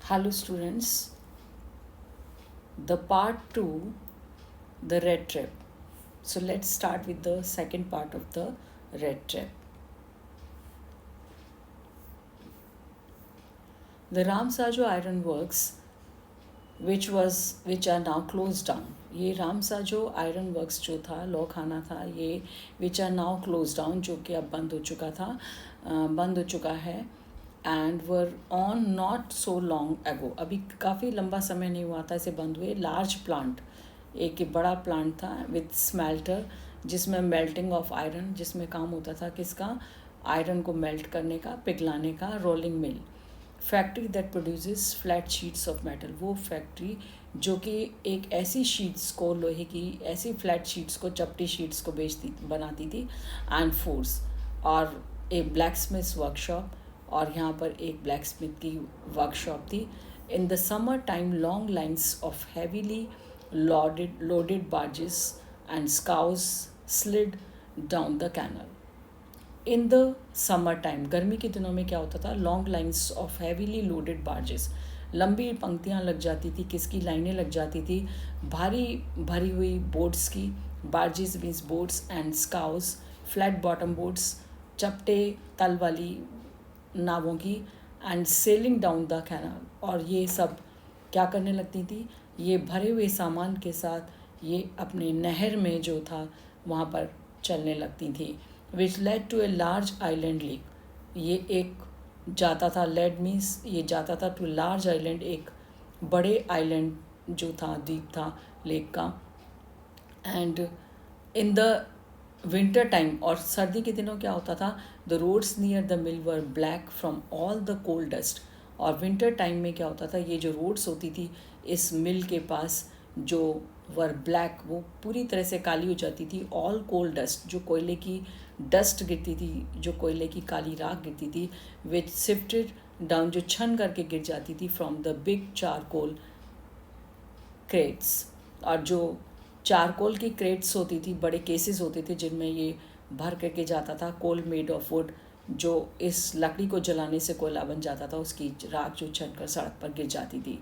Hello students, the part 2, the red trip. So let's start with the second part of the red trip. The Ramsajo Iron Works, which are now closed down. ये रामसाजो iron works जो था लौ खाना था ये which are now close down जो कि अब बंद हो चुका है and were on not so long ago अभी काफ़ी लंबा समय नहीं हुआ था इसे बंद हुए लार्ज प्लांट एक बड़ा प्लांट था विथ स्मेल्टर जिसमें मेल्टिंग ऑफ आयरन जिसमें काम होता था किसका आयरन को मेल्ट करने का पिघलाने का rolling mill factory that produces flat sheets of metal वो फैक्ट्री जो कि एक ऐसी शीट्स को लोहे की ऐसी फ्लैट शीट्स को चपटी शीट्स को बनाती थी एंड फोर्स और एक ब्लैक स्मिथ वर्कशॉप और यहाँ पर एक ब्लैक स्मिथ की वर्कशॉप थी in the summer time long lines of heavily loaded barges and scows slid down the canal in the summer time गर्मी के दिनों में क्या होता था long lines of heavily loaded barges लंबी पंक्तियाँ लग जाती थी किसकी लाइनें लग जाती थी भारी भरी हुई बोट्स की barges means boats and scows flat bottom boats चपटे तल वाली नावों की and sailing down the canal और ये सब क्या करने लगती थी ये भरे हुए सामान के साथ ये अपने नहर में जो था वहाँ पर चलने लगती थी which led to a large island lake ये एक जाता था लेड मीन्स ये जाता था टू लार्ज आइलैंड एक बड़े आइलैंड जो था द्वीप था लेक का and in the winter time और सर्दी के दिनों क्या होता था the roads near the mill were black from all the coal dust और विंटर टाइम में क्या होता था ये जो रोड्स होती थी इस मिल के पास जो वर ब्लैक वो पूरी तरह से काली हो जाती थी ऑल कोल्ड डस्ट जो कोयले की डस्ट गिरती थी जो कोयले की काली राख गिरती थी विच सिफ्टेड डाउन जो छन करके गिर जाती थी from the big charcoal crates और जो चारकोल की क्रेट्स होती थी बड़े केसेस होते थे जिनमें ये भर करके जाता था कोल मेड ऑफ वुड जो इस लकड़ी को जलाने से कोयला बन जाता था उसकी राख जो छनकर सड़क पर गिर जाती थी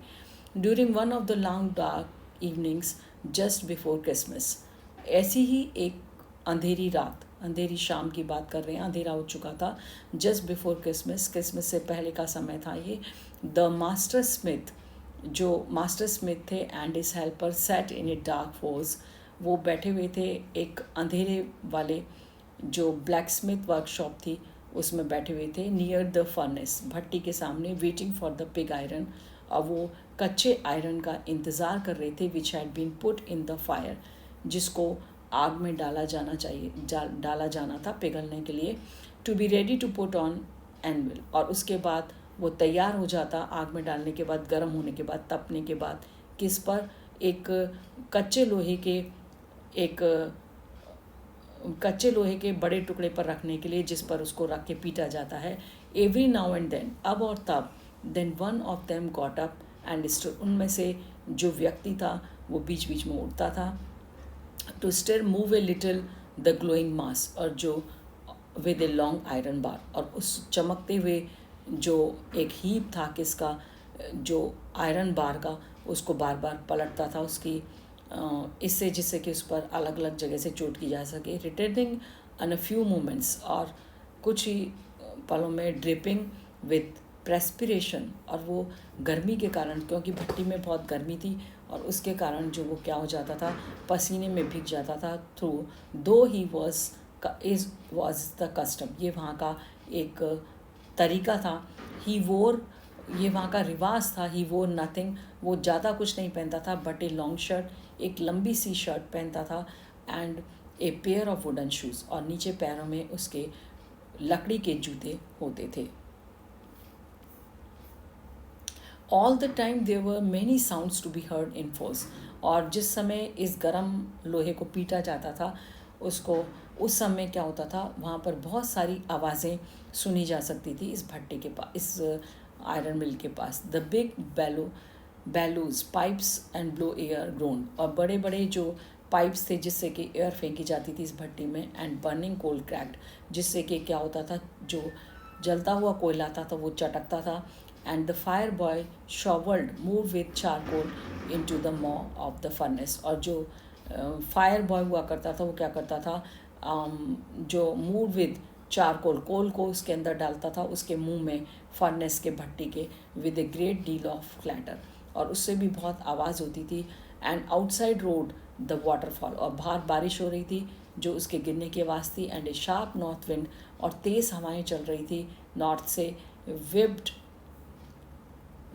during one of the long dark evenings just before Christmas ऐसी ही एक अंधेरी शाम की बात कर रहे हैं अंधेरा हो चुका था जस्ट बिफोर क्रिसमस से पहले का समय था ये द मास्टर स्मिथ थे एंड इस helper set in a dark force वो बैठे हुए थे एक अंधेरे वाले जो ब्लैक स्मिथ वर्कशॉप थी उसमें बैठे हुए थे नियर द फर्नेस भट्टी के सामने waiting for the pig iron और वो कच्चे आयरन का इंतज़ार कर रहे थे which had been put in the fire जिसको आग में डाला जाना था पिघलने के लिए to be ready to put on anvil और उसके बाद वो तैयार हो जाता आग में डालने के बाद गर्म होने के बाद तपने के बाद किस पर एक कच्चे लोहे के बड़े टुकड़े पर रखने के लिए जिस पर उसको रख के पीटा जाता है एवरी नाउ एंड देन अब और तब then one of them got up and stood उनमें से जो व्यक्ति था वो बीच बीच में उठता था to stir move a little the glowing mass और जो with a long iron bar और उस चमकते हुए जो एक हीप था किसका जो आयरन बार का उसको बार बार पलटता था उसकी इससे जिससे कि उस पर अलग अलग जगह से चोट की जा सके returning in a few moments और कुछ ही पलों में ड्रिपिंग विथ प्रेस्पिरेशन और वो गर्मी के कारण क्योंकि भट्टी में बहुत गर्मी थी और उसके कारण जो वो क्या हो जाता था पसीने में भीग जाता था थ्रू दो ही वॉज द कस्टम ये वहाँ का एक तरीका था ही वोर ये वहाँ का रिवाज था ही वोर नथिंग वो ज़्यादा कुछ नहीं पहनता था बट ए लॉन्ग शर्ट एक लंबी सी शर्ट पहनता था and a pair of wooden shoes और नीचे पैरों में उसके लकड़ी के जूते होते थे all the time there were many sounds to be heard in forge और जिस समय इस गर्म लोहे को पीटा जाता था उसको उस समय क्या होता था वहाँ पर बहुत सारी आवाज़ें सुनी जा सकती थी इस भट्टे के पास इस आयरन मिल के पास the big bellows pipes and blow air groan और बड़े बड़े जो पाइप्स थे जिससे कि एयर फेंकी जाती थी इस भट्टी में एंड बर्निंग कोल क्रैक्ड जिससे कि क्या होता था जो जलता हुआ कोयला था तो वो चटकता था and the fire boy shoveled moved with charcoal into the maw of the furnace. और जो फायर बॉय हुआ करता था वो क्या करता था, जो मूव विद चारकोल, कोल को उसके अंदर डालता था उसके मुंह में, फर्नेस के भट्टी के, with a great deal of clatter, और उससे भी बहुत आवाज़ होती थी। And outside road the waterfall, और बाहर बारिश हो रही थी जो उसके गिरने की आवाज़ थी। And A sharp north wind, और तेज़ हवाएं चल रही थी नॉर्थ से, whipped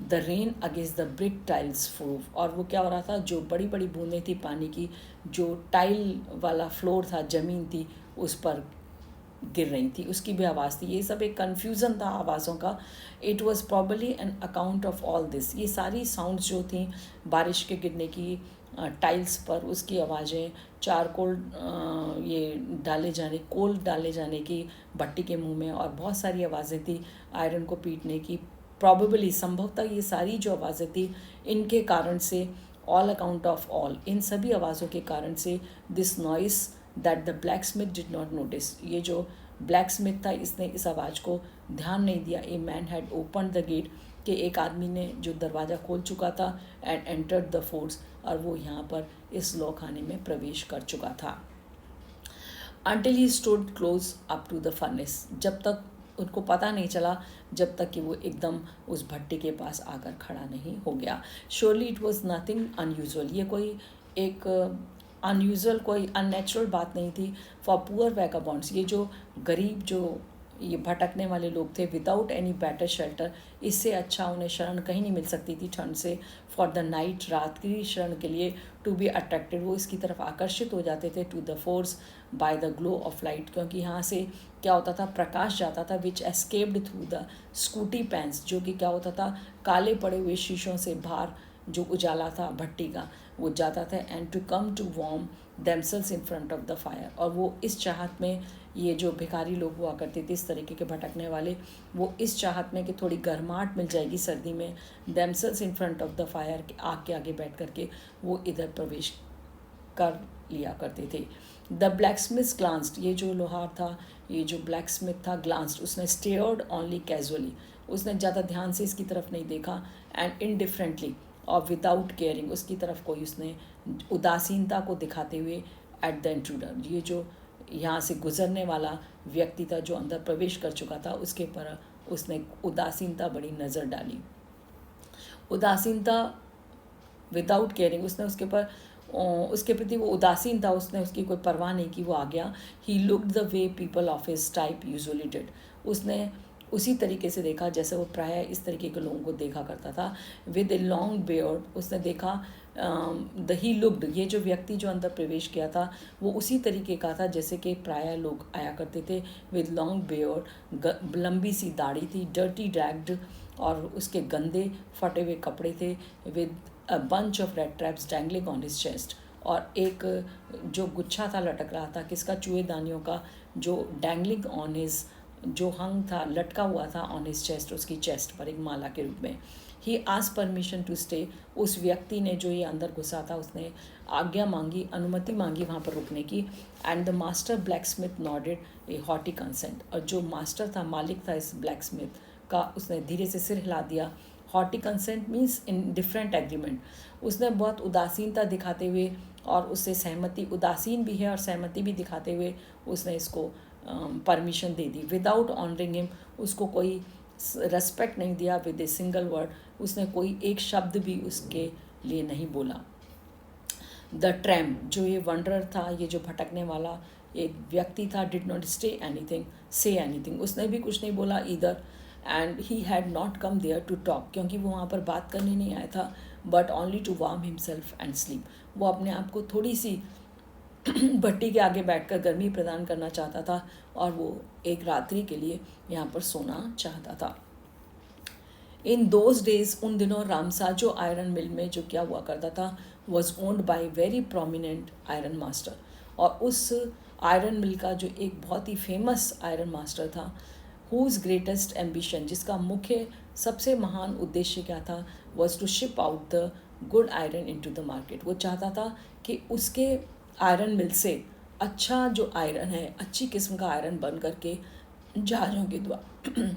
the rain against the brick tiles proof, और वो क्या हो रहा था, जो बड़ी बड़ी बूंदें थी पानी की, जो टाइल वाला फ्लोर था, ज़मीन थी, उस पर गिर रही थी, उसकी भी आवाज़ थी। ये सब एक कन्फ्यूज़न था आवाज़ों का। It was probably an account of all this, ये सारी साउंड्स जो थी बारिश के गिरने की, टाइल्स पर उसकी आवाज़ें, चारकोल ये डाले जाने, कोल डाले जाने की भट्टी के मुंह में, और बहुत सारी आवाज़ें थी आयरन को पीटने की। प्रॉबेबली, संभवतः ये सारी जो आवाज़ें थी इनके कारण से, ऑल अकाउंट ऑफ ऑल, इन सभी आवाज़ों के कारण से, this noise that the black Smith did not notice, ये जो ब्लैक स्मिथ था इसने इस आवाज़ को ध्यान नहीं दिया। A man had open the gate, कि एक आदमी ने जो दरवाज़ा खोल चुका था, एंड एंटर्ड द फोर्स, और वो यहाँ पर इस लौ खाने में प्रवेश कर चुका था। Until he stood close up to the furnace, जब तक उनको पता नहीं चला, जब तक कि वो एकदम उस भट्टी के पास आकर खड़ा नहीं हो गया। Surely it was nothing unusual, ये कोई एक अनयूजुअल, कोई अननेचुरल बात नहीं थी। फॉर पुअर वैगाबॉन्ड्स, ये जो गरीब, जो ये भटकने वाले लोग थे, विदाउट एनी बेटर शेल्टर, इससे अच्छा उन्हें शरण कहीं नहीं मिल सकती थी ठंड से। फॉर द नाइट, रात की शरण के लिए, टू बी अट्रैक्टेड, वो इसकी तरफ आकर्षित हो जाते थे, to the forge by the glow of light, क्योंकि यहाँ से क्या होता था, प्रकाश जाता था, which escaped through the sooty panes, जो कि क्या होता था, काले पड़े हुए शीशों से बाहर जो उजाला था भट्टी का वो जाता था। And to come to warm themselves in front of the fire, और वो इस चाहत में, ये जो भिखारी लोग हुआ करते थे इस तरीके के भटकने वाले, वो इस चाहत में कि थोड़ी गर्माहट मिल जाएगी सर्दी में, themselves in front of the fire, आग के आगे बैठ करके वो इधर प्रवेश कर लिया करते थे। द ब्लैक स्मिथ ग्लांस्ड, ये जो लोहार था, ये जो ब्लैक स्मिथ था, ग्लांस्ड, उसने स्टेयर्ड ओनली कैजुअली, उसने ज़्यादा ध्यान से इसकी तरफ नहीं देखा, एंड इनडिफरेंटली, और विदाउट केयरिंग, उसकी तरफ कोई उसने उदासीनता को दिखाते हुए, एट द इंट्रूडर, ये जो यहाँ से गुजरने वाला व्यक्ति था जो अंदर प्रवेश कर चुका था, उसके पर उसने उदासीनता बड़ी नज़र डाली। उदासीनता, विदाउट केयरिंग, उसने उसके प्रति वो उदासीन था, उसने उसकी कोई परवाह नहीं की, वो आ गया। He looked the way people of his type usually did, उसने उसी तरीके से देखा जैसे वो प्राय इस तरीके के लोगों को देखा करता था। विद ए लॉन्ग बियर्ड, उसने देखा, द ही लुक्ड, ये जो व्यक्ति जो अंदर प्रवेश किया था वो उसी तरीके का था जैसे कि प्राय लोग आया करते थे। विद लॉन्ग बियर्ड, लंबी सी दाढ़ी थी, डर्टी ड्रैग्ड, और उसके गंदे फटे हुए कपड़े थे। With a bunch of red traps dangling on his chest, और एक जो गुच्छा था लटक रहा था किसका, चूहेदानियों का, जो डैंगलिंग ऑन हिज, जो हंग था, लटका हुआ था, ऑन हिज चेस्ट, उसकी चेस्ट पर एक माला के रूप में। He asked permission to stay, उस व्यक्ति ने जो ये अंदर घुसा था उसने आज्ञा मांगी, अनुमति मांगी वहाँ पर रुकने की। And the master black Smith nodded a haughty consent, और जो मास्टर था, मालिक था इस ब्लैक स्मिथ का, उसने धीरे से सिर हिला दिया। Haughty consent means indifferent agreement, उसने बहुत उदासीनता दिखाते हुए और उससे सहमति, उदासीन भी है और सहमति भी दिखाते हुए उसने इसको परमिशन दे दी। विदाउट ऑनरिंग हिम, उसको कोई रेस्पेक्ट नहीं दिया। विद ए सिंगल वर्ड, उसने कोई एक शब्द भी उसके लिए नहीं बोला। द ट्रैम्प, जो ये वंडरर था, ये जो भटकने वाला एक व्यक्ति था, did not stay anything, say anything, उसने भी कुछ नहीं बोला इधर। And he had not come there to talk, क्योंकि वो वहाँ पर बात करने नहीं आया था, but only to warm himself and sleep, वो अपने आप को थोड़ी सी भट्टी के आगे बैठकर गर्मी प्रदान करना चाहता था, और वो एक रात्रि के लिए यहाँ पर सोना चाहता था। इन दोज डेज, उन दिनों, रामसा जो आयरन मिल में जो क्या हुआ करता था, was owned by very prominent iron master, और उस आयरन मिल का जो एक बहुत ही फेमस आयरन मास्टर था, हुज ग्रेटेस्ट एम्बिशन, जिसका मुख्य सबसे महान उद्देश्य क्या था, was to ship out the good iron into the market, वो चाहता था कि उसके आयरन मिल से अच्छा जो आयरन है, अच्छी किस्म का आयरन बन करके जहाज़ों के द्वारा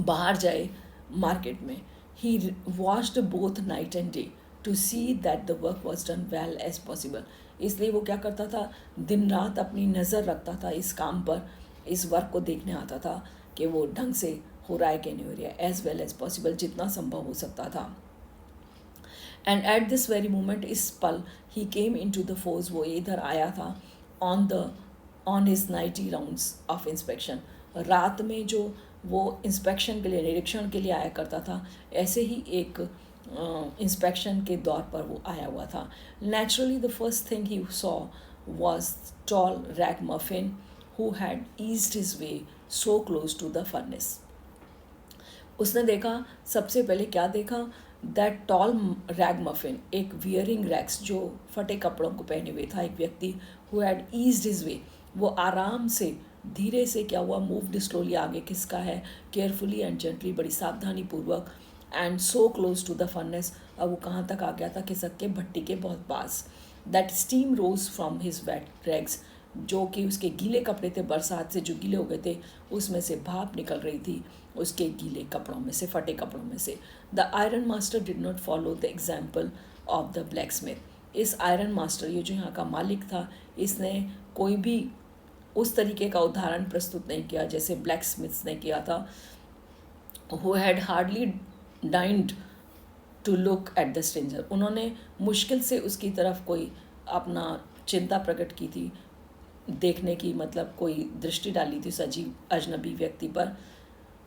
बाहर जाए, मार्केट में. He watched both night and day to see that the work was done well as possible. इसलिए वो क्या करता था, दिन रात अपनी नज़र रखता था इस काम पर, इस वर्क को देखने आता था कि वो ढंग से हो रहा है कि नहीं हो रहा है, एज वेल एज पॉसिबल, जितना संभव हो सकता था. And at this very moment, इस पल, ही केम इन टू द फोर्स, वो इधर आया था on his nightie rounds of inspection. रात में जो वो इंस्पेक्शन के लिए, निरीक्षण के लिए आया करता था, ऐसे ही एक इंस्पेक्शन के दौर पर वो आया हुआ था. Naturally the first thing he saw was tall ragamuffin who had eased his way so close to the furnace. उसने देखा, सबसे पहले क्या देखा, दैट टॉल रैग मफिन, एक वियरिंग रैग्स, जो फटे कपड़ों को पहने हुए था, एक व्यक्ति who had eased his way, वो आराम से, धीरे से क्या हुआ, मूव्ड स्लोली, आगे खिसका है, केयरफुली एंड जेंटली, बड़ी सावधानी पूर्वक, and so close to the furnace. अब वो कहाँ तक आ गया था, खिसक के भट्टी के बहुत पास. That steam rose from his wet rags, जो कि उसके गीले कपड़े थे, बरसात से जो गीले हो गए थे, उसमें से भाप निकल रही थी उसके गीले कपड़ों में से, फटे कपड़ों में से. The iron master did not follow the example of the black Smith. इस आयरन मास्टर, ये जो यहाँ का मालिक था, इसने कोई भी उस तरीके का उदाहरण प्रस्तुत नहीं किया जैसे ब्लैक स्मिथ्स ने किया था. Who had hardly deigned to look at the stranger. उन्होंने मुश्किल से उसकी तरफ कोई अपना चिंता प्रकट की थी, देखने की, मतलब कोई दृष्टि डाली थी उस अजनबी व्यक्ति पर.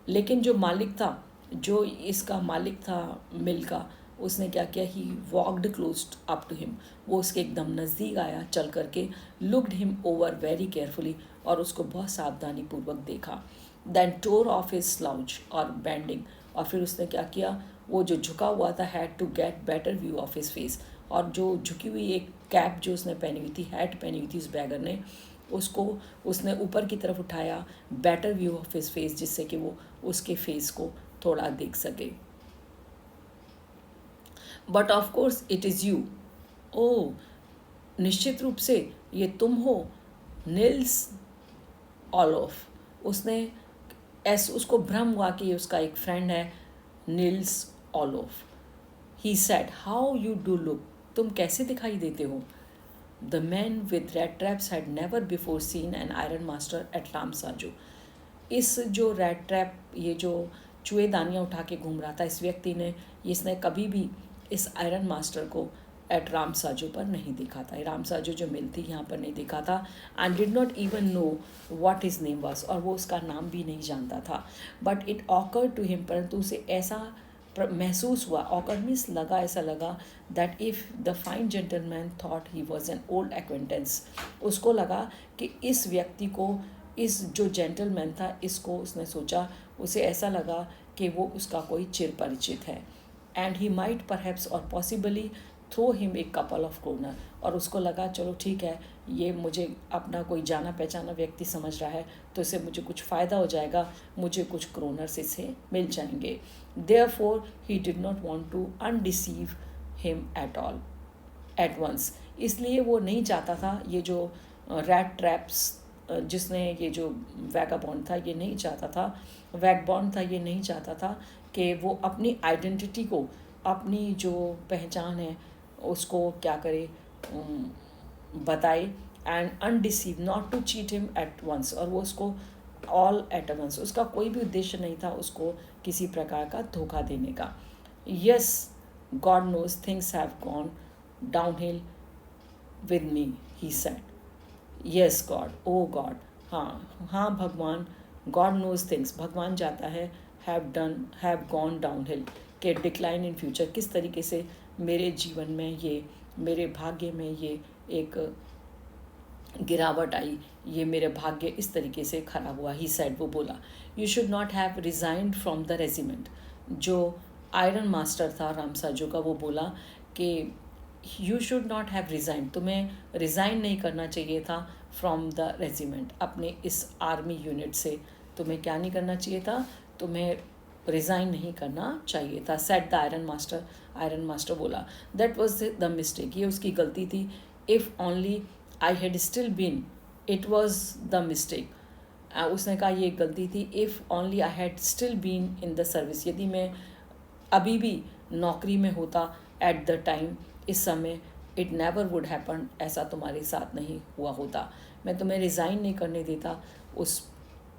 लेकिन जो मालिक था, जो इसका मालिक था मिल का, उसने क्या किया, he walked close up to him, वो उसके एकदम नज़दीक आया चल करके, looked him over very carefully, और उसको बहुत सावधानी पूर्वक देखा. Then tore off his slouch और बैंडिंग, और फिर उसने क्या किया, वो जो झुका हुआ था, had to get better view of his face, और जो झुकी हुई एक कैप जो उसने पहनी हुई थी, हैट पहनी हुई थी उस बैगर ने, उसको उसने ऊपर की तरफ उठाया, better view of his face, जिससे कि वो उसके फेस को थोड़ा देख सके. But of course it is you. Oh, निश्चित रूप से ये तुम हो, निल्स ऑलोफ. उसने उसको भ्रम हुआ कि ये उसका एक फ्रेंड है, Nils Olof. He said, how you do look, तुम कैसे दिखाई देते हो. The man with red traps had never before seen an iron master at Ramsjo. इस जो रेड ट्रैप, ये जो चूहेदानियाँ उठा के घूम रहा था, इस व्यक्ति ने, इसने कभी भी इस आयरन मास्टर को एट रामसाजो पर नहीं देखा था. रामसाजो जो मिल थी यहाँ पर नहीं देखा था. And did not even know what his name was, और वो उसका नाम भी नहीं जानता था. But it occur to him, परंतु उसे ऐसा महसूस हुआ, ऑकर मीन्स लगा, ऐसा लगा, that if the fine gentleman thought he was an old acquaintance. उसको लगा कि इस व्यक्ति को, इस जो जेंटलमैन था, इसको उसने सोचा, उसे ऐसा लगा कि वो उसका कोई चिर परिचित है. एंड ही माइट परहैप्स और possibly throw him a couple of kronor, और उसको लगा चलो ठीक है, ये मुझे अपना कोई जाना पहचाना व्यक्ति समझ रहा है, तो इससे मुझे कुछ फ़ायदा हो जाएगा, मुझे कुछ क्रोनर्स इससे मिल जाएंगे. Therefore he did not want to undeceive him at once. इसलिए वो नहीं चाहता था, ये जो रैट ट्रैप्स, जिसने ये जो वैगाबॉन्ड था, ये नहीं चाहता था, वैगबॉन्ड था, ये नहीं चाहता था कि वो अपनी आइडेंटिटी को, अपनी जो पहचान है उसको क्या करे, बताए. And undeceive, not to cheat him at once, और वो उसको ऑल एट वंस, उसका कोई भी उद्देश्य नहीं था उसको किसी प्रकार का धोखा देने का. Yes, God knows things have gone downhill with me, he said. Yes God, oh God, हाँ भगवान, गॉड नोज थिंग्स, भगवान जाता है, हैव गॉन डाउन हिल, के डिक्लाइन इन फ्यूचर, किस तरीके से मेरे जीवन में ये, मेरे भाग्य में ये एक गिरावट आई, ये मेरे भाग्य इस तरीके से खराब हुआ. ही सेड, वो बोला. You should not have resigned from the regiment. जो आयरन मास्टर था रामसाजो का, वो बोला कि you should not have resigned, तुम्हें रिज़ाइन नहीं करना चाहिए था फ्रॉम द रेजिमेंट, अपने इस आर्मी यूनिट से तुम्हें क्या नहीं करना चाहिए था, तुम्हें रिज़ाइन नहीं करना चाहिए था. सेट द आयरन मास्टर बोला. दैट वॉज द मिस्टेक, ये उसकी गलती थी. If only I had still been, it was the mistake. उसने कहा ये गलती थी, if only I had still been in the service, यदि मैं अभी भी नौकरी में होता एट द टाइम, इस समय, इट नेवर वुड हैपन, ऐसा तुम्हारे साथ नहीं हुआ होता, मैं तुम्हें रिज़ाइन नहीं करने देता उस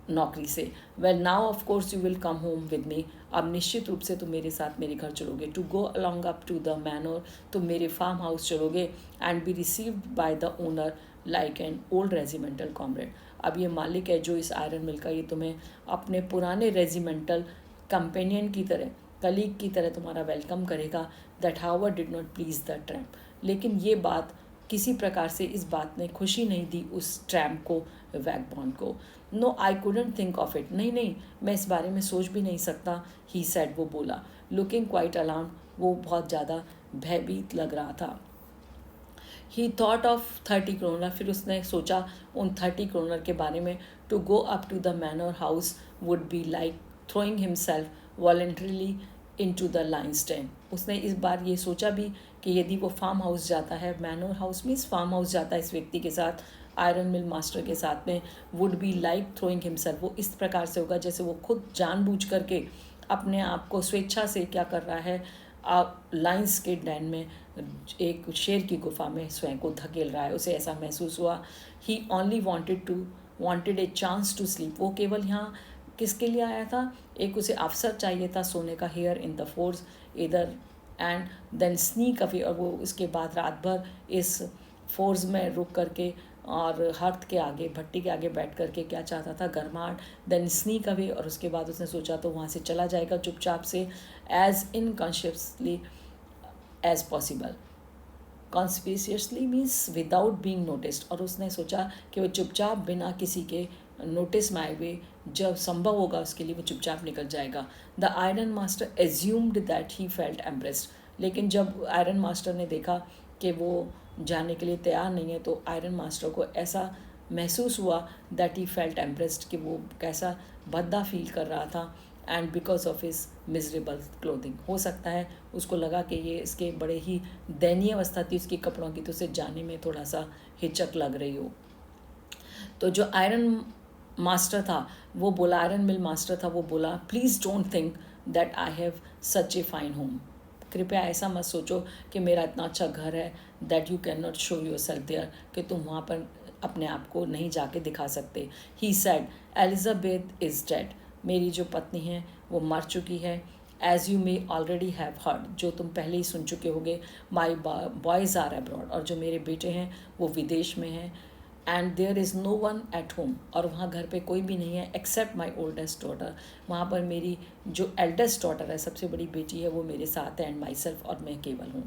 नौकरी से। Well now of course you will come home with me, अब निश्चित रूप से तुम मेरे साथ मेरे घर चलोगे, to go along up to the manor, तुम मेरे फार्म हाउस चलोगे, and be received by the owner like an old regimental comrade. अब ये मालिक है जो इस आयरन मिल का, ये तुम्हें अपने पुराने रेजिमेंटल कंपेनियन की तरह, कलीग की तरह तुम्हारा वेलकम करेगा। That offer did not please the tramp, लेकिन ये बात किसी प्रकार से, इस बात ने खुशी नहीं दी उस ट्रैम्प को, वैगबॉन्ड को। No I couldn't think of it, नहीं नहीं मैं इस बारे में सोच भी नहीं सकता, ही सेड, वो बोला, लुकिंग क्वाइट अलार्म, वो बहुत ज़्यादा भयभीत लग रहा था। ही थॉट ऑफ 30 करोनर, फिर उसने सोचा उन 30 करोनर के बारे में। To go up to the manor house would be like throwing himself voluntarily into the lion's den, उसने इस बार ये सोचा भी कि यदि वो फार्म हाउस जाता है, manor house means farm house जाता है इस व्यक्ति के साथ, आयरन मिल मास्टर के साथ में, would be like throwing himself, वो इस प्रकार से होगा जैसे वो खुद जानबूझ करके अपने आप को स्वेच्छा से क्या कर रहा है, लाइन्स के डैन में, एक शेर की गुफा में स्वयं को धकेल रहा है, उसे ऐसा महसूस हुआ। He only wanted a chance to sleep, वो केवल यहाँ किसके लिए आया था, एक उसे अवसर चाहिए था सोने का, हेयर इन द फोर्स इधर एंड देन स्नीक अवे, और वो उसके बाद रात भर इस फोर्स में रुक करके और हर्थ के आगे, भट्टी के आगे बैठ करके क्या चाहता था, गर्माहट, देन स्नीक अवे, और उसके बाद उसने सोचा तो वहाँ से चला जाएगा चुपचाप से, as unconsciously as possible, conspicuously means without being noticed, और उसने सोचा कि वो चुपचाप बिना किसी के नोटिस में आए हुए, जब संभव होगा उसके लिए वो चुपचाप निकल जाएगा। The iron master assumed that he felt impressed, लेकिन जब आयरन मास्टर ने देखा कि वो जाने के लिए तैयार नहीं है, तो आयरन मास्टर को ऐसा महसूस हुआ दैट ही फेल्ट एम्प्रेस्ड, कि वो कैसा भद्दा फील कर रहा था, and because of his miserable clothing, हो सकता है उसको लगा कि ये इसके बड़े ही दयनीय अवस्था थी उसके कपड़ों की, तो उसे जाने में थोड़ा सा हिचक लग रही हो। तो जो आयरन मास्टर था वो बोला, आयरन मिल मास्टर था वो बोला, please don't think that I have such a fine home, कृपया ऐसा मत सोचो कि मेरा इतना अच्छा घर है, that you can not show yourself there, कि तुम वहाँ पर अपने आप को नहीं जाके दिखा सकते। He said, Elizabeth is dead, मेरी जो पत्नी है वो मर चुकी है, as you may already have heard, जो तुम पहले ही सुन चुके होगे, माई बॉयज़ आर अब्रॉड, और जो मेरे बेटे हैं वो विदेश में हैं, and there is no one at home, और वहाँ घर पे कोई भी नहीं है, एक्सेप्ट माई ओल्डेस्ट डॉटर, वहाँ पर मेरी जो एल्डेस्ट डॉटर है, सबसे बड़ी बेटी है, वो मेरे साथ है, एंड माई सेल्फ, और मैं केवल हूँ,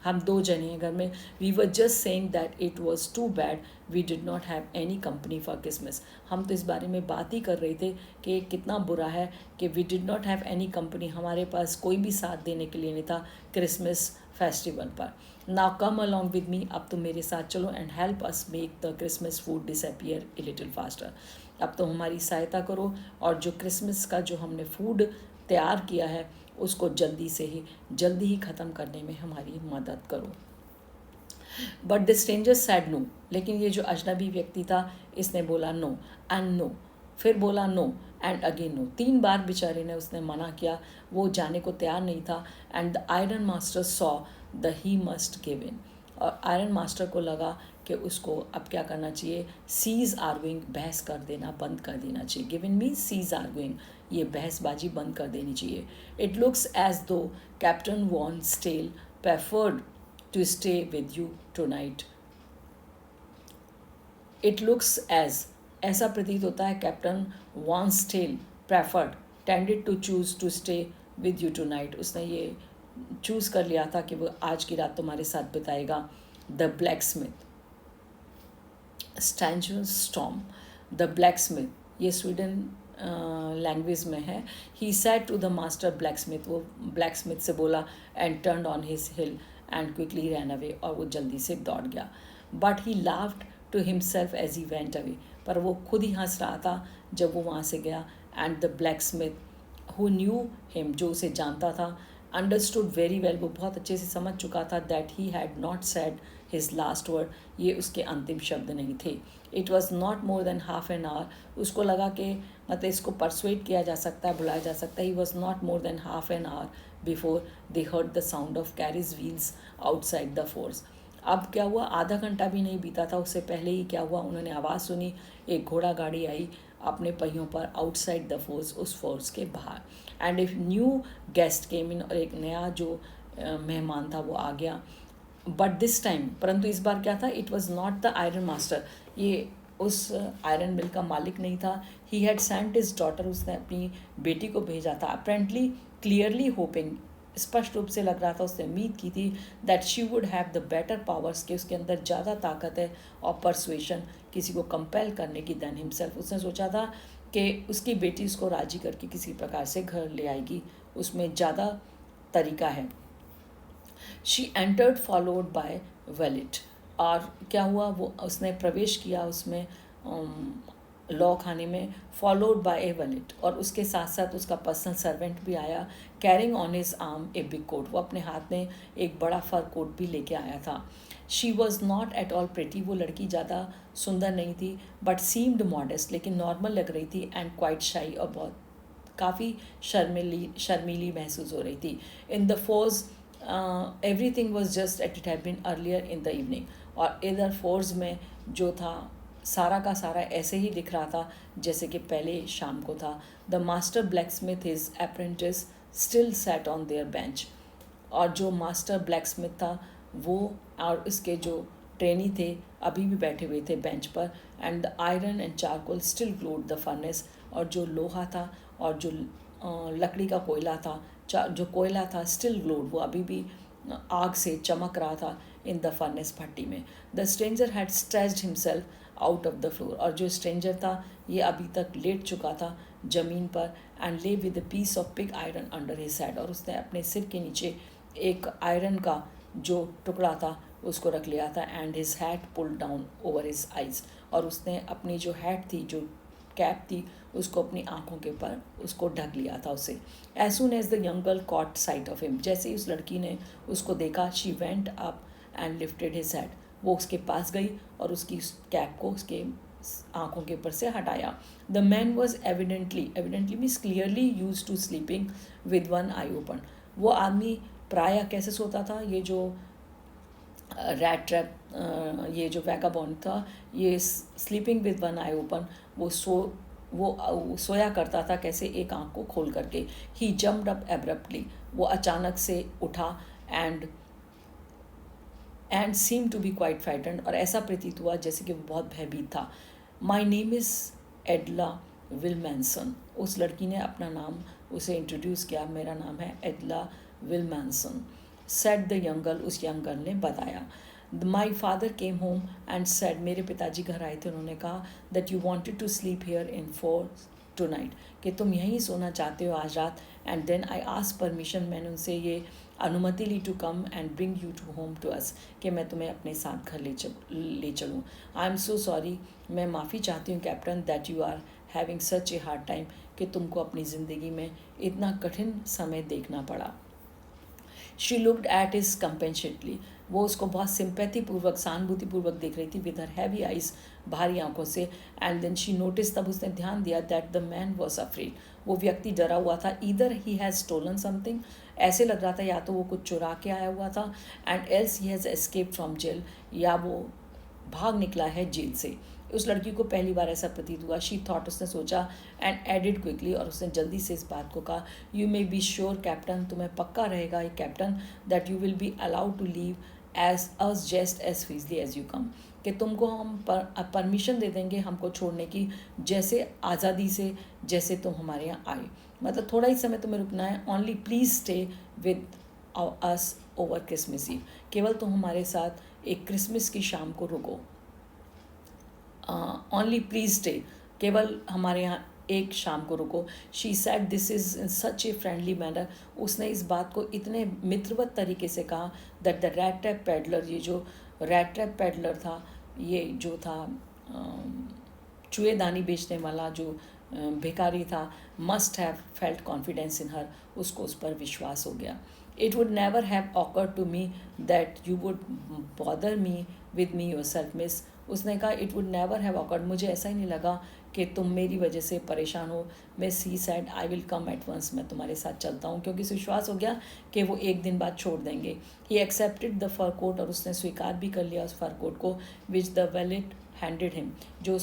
हम दो जने हैं घर में। We were just saying that it was too bad we did not have any company for Christmas, हम तो इस बारे में बात ही कर रहे थे कि कितना बुरा है कि we did not have any company, हमारे पास कोई भी साथ देने के लिए नहीं था क्रिसमस फेस्टिवल पर। Now come along with me, अब तुम मेरे साथ चलो, and help us make the Christmas food disappear a little faster, अब तो हमारी सहायता करो और जो क्रिसमस का जो हमने फूड तैयार किया है उसको जल्दी ही ख़त्म करने में हमारी मदद करो। But the stranger said no, लेकिन ये जो अजनबी व्यक्ति था इसने बोला नो एंड नो, फिर बोला नो एंड अगेन नो, 3 बार बेचारे ने उसने मना किया, वो जाने को तैयार नहीं था। And the iron master saw the he must give in, और आयरन मास्टर को लगा कि उसको अब क्या करना चाहिए, सीज आर्गुइंग, बहस कर देना बंद कर देना चाहिए, give in means cease arguing, ये बहसबाजी बंद कर देनी चाहिए। It looks as though Captain von Stahle preferred to stay with you tonight, it looks as, ऐसा प्रतीत होता है, Captain von Stahle preferred tended to choose to stay with you tonight, उसने ये चूज़ कर लिया था कि वो आज की रात तुम्हारे साथ बिताएगा। The black smith, Stangan Stom, the black smith, ये स्वीडन लैंग्वेज में है। He said to the master black smith, वो ब्लैक स्मिथ से बोला, and turn on his heel and quickly ran away, और वो जल्दी से दौड़ गया। But he laughed to himself as he went away, पर वो खुद ही हंस रहा था जब वो वहाँ से गया। And the black Smith who knew him, जो उसे जानता था, अंडरस्टूड वेरी वेल, वो बहुत अच्छे से समझ चुका था, that he had not said his last word, ये उसके अंतिम शब्द नहीं थे. It was not more than half an hour. उसको लगा कि मतलब इसको परसुएट किया जा सकता है, बुलाया जा सकता है. He was not more than half an hour before they heard the sound of carries wheels outside the force. अब क्या हुआ, आधा घंटा भी नहीं बीता था उससे पहले ही क्या हुआ, उन्होंने आवाज़ सुनी. एक घोड़ा गाड़ी आई अपने पहियों पर आउटसाइड द फोर्स, उस फोर्स के बाहर. एंड इफ न्यू गेस्ट केम इन, और एक नया जो मेहमान था वो आ गया. बट दिस टाइम, परंतु इस बार क्या था, it was not the iron master. ये उस आयरन मिल का मालिक नहीं था. He had sent his daughter, उसने अपनी बेटी को भेजा था. अपेरेंटली क्लियरली होपिंग, स्पष्ट रूप से लग रहा था, उसने उम्मीद की थी that she would have the better powers, कि उसके अंदर ज़्यादा ताकत है और परसुएशन, किसी को कंपेल करने की, देन हिमसेल्फ. उसने सोचा था कि उसकी बेटी उसको राजी करके किसी प्रकार से घर ले आएगी, उसमें ज़्यादा तरीका है. She entered followed by Velit. और क्या हुआ, वो उसने प्रवेश किया उसमें लॉ खाने में, फॉलोड बाय ए वेलिट, और उसके साथ साथ उसका पर्सनल सर्वेंट भी आया. Carrying on his arm a big coat, वो अपने हाथ में एक बड़ा फर कोट भी लेके आया था. She was not at all pretty, वो लड़की ज़्यादा सुंदर नहीं थी, बट सीम्ड मॉडेस्ट, लेकिन नॉर्मल लग रही थी. एंड क्वाइट शाई, और बहुत काफ़ी शर्मीली महसूस हो रही थी. In the forge everything was just at it have been earlier in the evening. और इधर फोर्स में जो था सारा का सारा ऐसे ही दिख रहा था जैसे कि पहले शाम को था. The master black Smith, his apprentice, still sat on their bench. और जो मास्टर ब्लैक स्मिथ था वो और इसके जो ट्रेनी थे अभी भी बैठे हुए थे बेंच पर. And the iron and charcoal still glowed the furnace, और जो लोहा था और जो लकड़ी का कोयला था, जो कोयला था स्टिल ग्लोड, वो अभी भी आग से चमक रहा था इन द फर्नेस, भट्टी में. The stranger had stretched himself out of the floor, और जो स्ट्रेंजर था ये अभी तक लेट चुका था ज़मीन पर. And lay with a piece of pig iron under his head, और उसने अपने सिर के नीचे एक आयरन का जो टुकड़ा था उसको रख लिया था. And his hat pulled down over his eyes, और उसने अपनी जो हैट थी, जो कैप थी, उसको अपनी आंखों के ऊपर उसको ढक लिया था उसे. As soon as the young girl caught sight of him, जैसे ही उस लड़की ने उसको देखा, she went up and lifted his head, वो उसके पास गई और उसकी कैप को उसके आंखों के ऊपर से हटाया. The man was evidently means clearly used to sleeping with one eye open. वो आदमी प्रायः कैसे सोता था, ये जो रैट ट्रैप, ये जो वैगाबॉन्ड था, ये sleeping with one eye open, वो सोया करता था कैसे, एक आंख को खोल करके. ही जम्प्ड अप एब्रप्टली, वो अचानक से उठा. And seem to be quite frightened, और ऐसा प्रतीत हुआ जैसे कि वो बहुत भयभीत था. माई नेम इज़ एडला विलमैनसन, उस लड़की ने अपना नाम उसे इंट्रोड्यूस किया. मेरा नाम है Edla Willmansson. Said the young girl, उस यंग गर्ल ने बताया. My father came home and said, मेरे पिताजी घर आए थे, उन्होंने कहा that you wanted to sleep here in for tonight, कि तुम यहीं सोना चाहते हो आज रात. And then I ask permission, मैंने उनसे ये अनुमति ली to come and bring you to home to us, कि मैं तुम्हें अपने साथ घर ले चलूँ. आई एम सो सॉरी, मैं माफ़ी चाहती हूँ captain, that you are having such a hard time, कि तुमको अपनी ज़िंदगी में इतना कठिन समय देखना पड़ा. शी लुक्ड एट हिज कंपेंशेटली, वो उसको बहुत सिंपैथीपूर्वक, सहानुभूतिपूर्वक देख रही थी, विद हर हैवी आइज, भारी आंखों से. एंड देन शी नोटिस, तब उसने ध्यान दिया that the man was afraid, वो व्यक्ति डरा हुआ था. Either he has stolen something, ऐसे लग रहा था या तो वो कुछ चुरा के आया हुआ था, and else he has escape from jail, या वो भाग निकला है जेल से. उस लड़की को पहली बार ऐसा प्रतीत हुआ. शी थॉट, उसने सोचा. एंड एडिड क्विकली, और उसने जल्दी से इस बात को कहा, you may be sure captain, तुम्हें पक्का रहेगा captain, that you will be allowed to leave as us just as freely as you come, कि तुमको हम परमिशन दे देंगे हमको छोड़ने की, जैसे आज़ादी से जैसे तुम हमारे यहाँ आए. मतलब थोड़ा ही समय तुम्हें रुकना है. Only please stay with us over Christmas Eve, केवल तुम हमारे साथ एक क्रिसमस की शाम को रुको. ओनली प्लीज स्टे, केवल हमारे यहाँ एक शाम को रुको. She said this is in such a friendly manner, उसने इस बात को इतने मित्रवत तरीके से कहा that the rat trap peddler, ये जो रैट ट्रैप पैडलर था, ये जो था चूहेदानी बेचने वाला जो भिखारी था, must have felt confidence in her, उसको उस पर विश्वास हो गया. It would never have occurred to me that you would bother me with me yourself, miss. उसने कहा it would never have awkward, मुझे ऐसा ही नहीं लगा कि तुम मेरी वजह से परेशान हो। Miss he said I will come at once, मैं तुम्हारे साथ चलता हूँ, क्योंकि उसे विश्वास हो गया कि वो एक दिन बाद छोड़ देंगे। He accepted the fur coat, और उसने स्वीकार भी कर लिया उस फर कोट को, which the wallet handed him, जो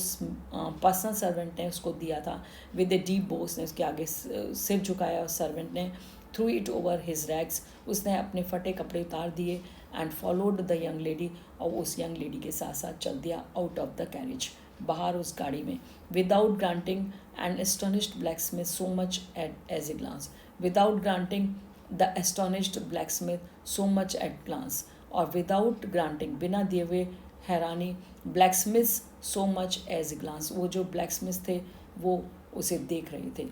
पर्सनल सर्वेंट ने उसको दिया था। विद ए डीप बो, उसने उसके आगे सिर झुकाया उस सर्वेंट ने। Through it over his rags, उसने अपने फटे कपड़े उतार दिए। And followed the young lady, और उस यंग लेडी के साथ साथ चल दिया आउट ऑफ द कैरेज, बाहर उस गाड़ी में। Without granting and astonished blacksmith so much as a glance, without granting the astonished blacksmith so much at glance, और विदाउट ग्रांटिंग, बिना दिए हुए हैरानी, blacksmith so much as a glance, वो जो ब्लैक स्मिथ थे वो उसे देख रहे थे।